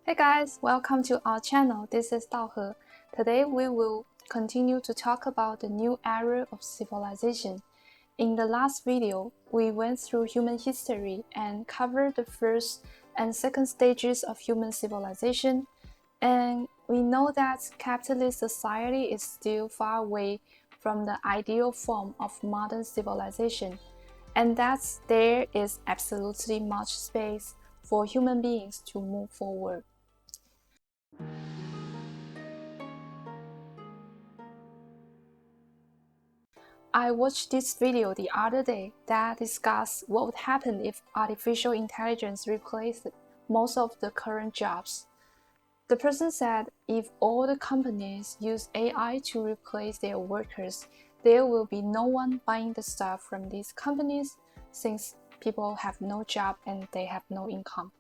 Hey guys, welcome to our channel. This is Daohe. Today we will continue to talk about the new era of civilization. In the last video, we went through human history and covered the first and second stages of human civilization. And we know that capitalist society is still far away from the ideal form of modern civilization, and that there is absolutely much space for human beings to move forward. I watched this video the other day that discussed what would happen if artificial intelligence replaced most of the current jobs. The person said if all the companies use AI to replace their workers, there will be no one buying the stuff from these companies since people have no job and they have no income.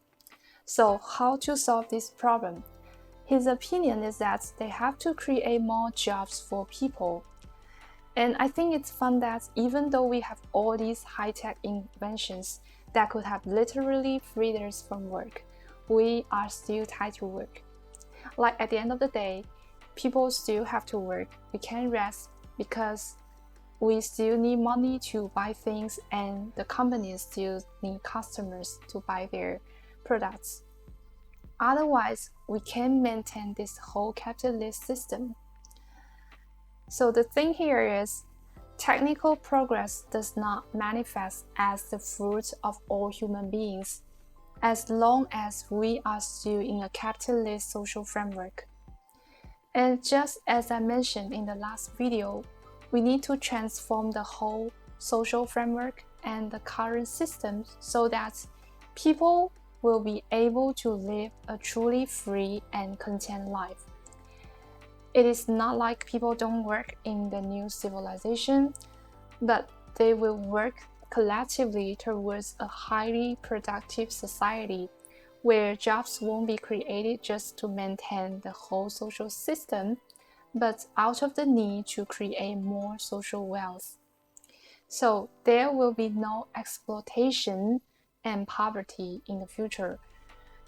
So how to solve this problem? His opinion is that they have to create more jobs for people. And I think it's fun that even though we have all these high-tech inventions that could have literally freed us from work, we are still tied to work. Like at the end of the day, people still have to work. We can't rest because we still need money to buy things and the companies still need customers to buy their products. Otherwise, we can't maintain this whole capitalist system. So the thing here is, technical progress does not manifest as the fruit of all human beings, as long as we are still in a capitalist social framework. And just as I mentioned in the last video, we need to transform the whole social framework and the current systems so that people will be able to live a truly free and content life. It is not like people don't work in the new civilization, but they will work collectively towards a highly productive society where jobs won't be created just to maintain the whole social system, but out of the need to create more social wealth. So there will be no exploitation and poverty in the future.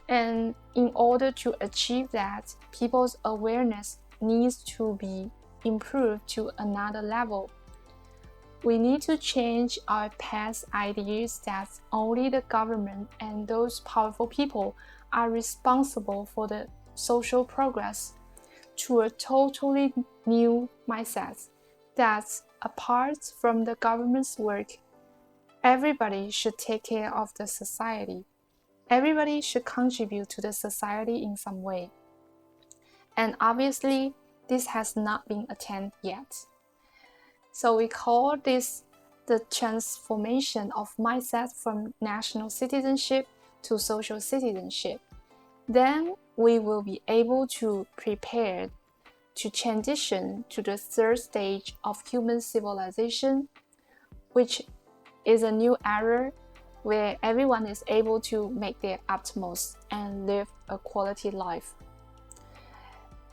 And in order to achieve that, people's awareness needs to be improved to another level. We need to change our past ideas that only the government and those powerful people are responsible for the social progress to a totally new mindset that apart from the government's work, everybody should take care of the society. Everybody should contribute to the society in some way. And obviously, this has not been attained yet. So we call this the transformation of mindset from national citizenship to social citizenship. Then we will be able to prepare to transition to the third stage of human civilization, which is a new era where everyone is able to make their utmost and live a quality life.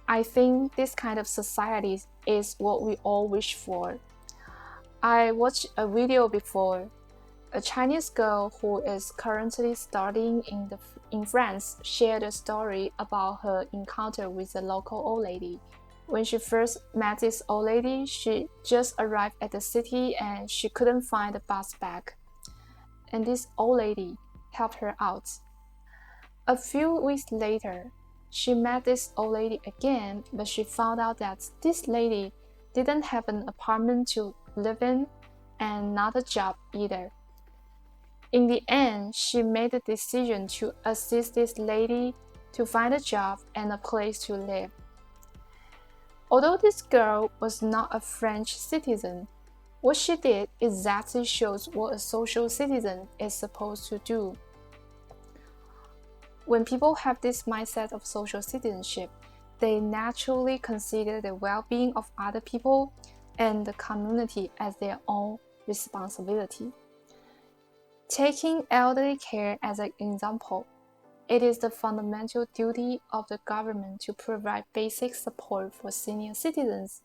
I think this kind of society is what we all wish for. I watched a video before. A Chinese girl who is currently studying in France shared a story about her encounter with a local old lady. When she first met this old lady, she just arrived at the city and she couldn't find the bus back. And this old lady helped her out. A few weeks later, she met this old lady again, but she found out that this lady didn't have an apartment to live in and not a job either. In the end, she made the decision to assist this lady to find a job and a place to live. Although this girl was not a French citizen, what she did exactly shows what a social citizen is supposed to do. When people have this mindset of social citizenship, they naturally consider the well-being of other people and the community as their own responsibility. Taking elderly care as an example, it is the fundamental duty of the government to provide basic support for senior citizens,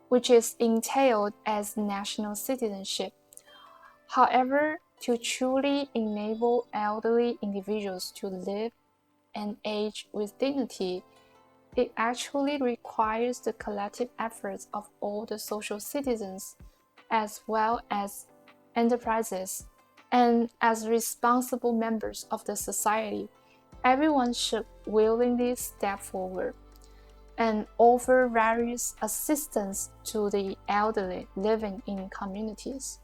which is entailed as national citizenship. However, to truly enable elderly individuals to live and age with dignity, it actually requires the collective efforts of all the social citizens, as well as enterprises, and as responsible members of the society. Everyone should willingly step forward and offer various assistance to the elderly living in communities.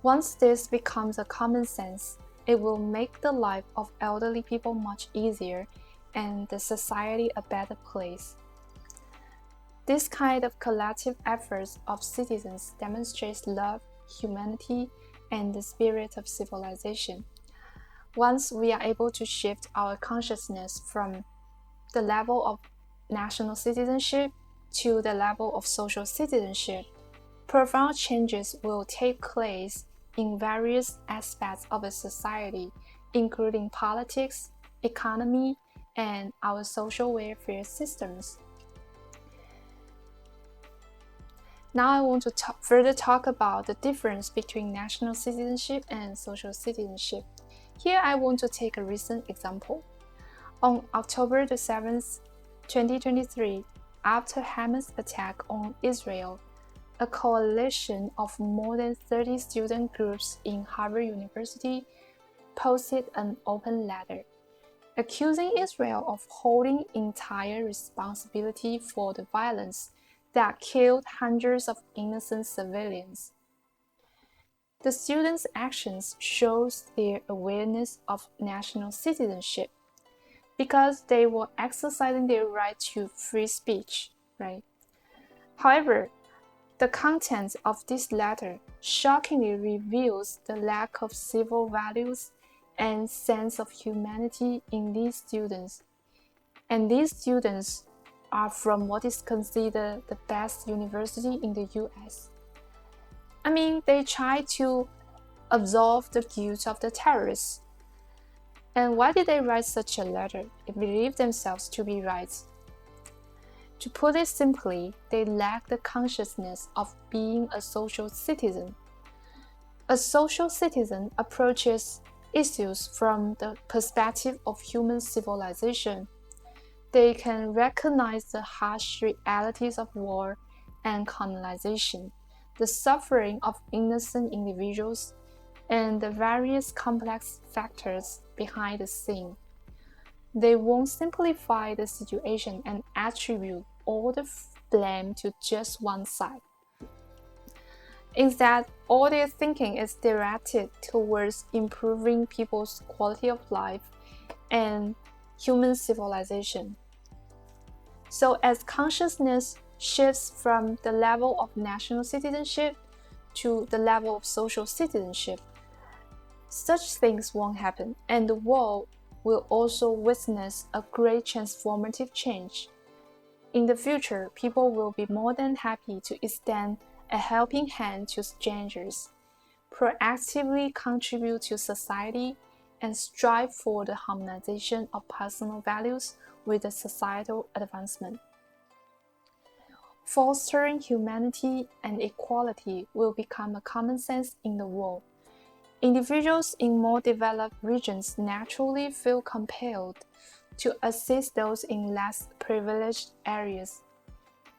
Once this becomes a common sense, it will make the life of elderly people much easier and the society a better place. This kind of collective efforts of citizens demonstrates love, humanity, and the spirit of civilization. Once we are able to shift our consciousness from the level of national citizenship to the level of social citizenship, profound changes will take place in various aspects of a society, including politics, economy, and our social welfare systems. Now I want to further talk about the difference between national citizenship and social citizenship. Here I want to take a recent example. On October the 7th, 2023, after Hamas' attack on Israel, a coalition of more than 30 student groups in Harvard University posted an open letter accusing Israel of holding entire responsibility for the violence that killed hundreds of innocent civilians. The students' actions shows their awareness of national citizenship because they were exercising their right to free speech, right? However, the content of this letter shockingly reveals the lack of civil values and sense of humanity in these students. And these students are from what is considered the best university in the US. I mean, they try to absolve the guilt of the terrorists. And why did they write such a letter? They believe themselves to be right. To put it simply, they lack the consciousness of being a social citizen. A social citizen approaches issues from the perspective of human civilization. They can recognize the harsh realities of war and colonization, the suffering of innocent individuals, and the various complex factors behind the scene. They won't simplify the situation and attribute all the blame to just one side. Instead, all their thinking is directed towards improving people's quality of life and human civilization. So as consciousness shifts from the level of national citizenship to the level of social citizenship, such things won't happen, and the world will also witness a great transformative change. In the future, people will be more than happy to extend a helping hand to strangers, proactively contribute to society, and strive for the harmonization of personal values with the societal advancement. Fostering humanity and equality will become a common sense in the world. Individuals in more developed regions naturally feel compelled to assist those in less privileged areas,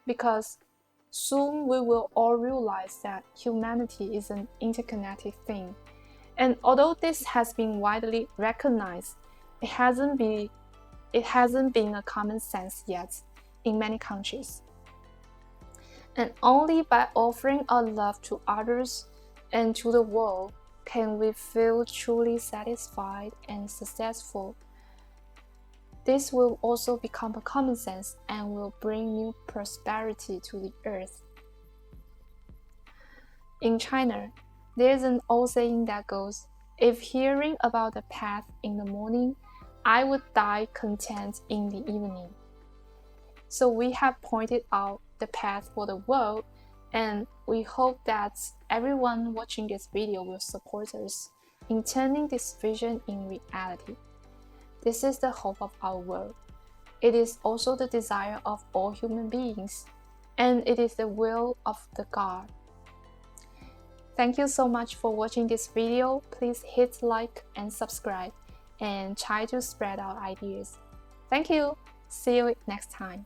because soon we will all realize that humanity is an interconnected thing. And although this has been widely recognized, it hasn't been a common sense yet in many countries. And only by offering our love to others and to the world can we feel truly satisfied and successful. This will also become a common sense and will bring new prosperity to the earth. In China, there's an old saying that goes, "If hearing about the path in the morning, I would die content in the evening." So we have pointed out the path for the world, and we hope that everyone watching this video will support us in turning this vision in reality. This is the hope of our world. It is also the desire of all human beings, and it is the will of the God. Thank you so much for watching this video. Please hit like and subscribe. and try to spread out ideas. Thank you. See you next time.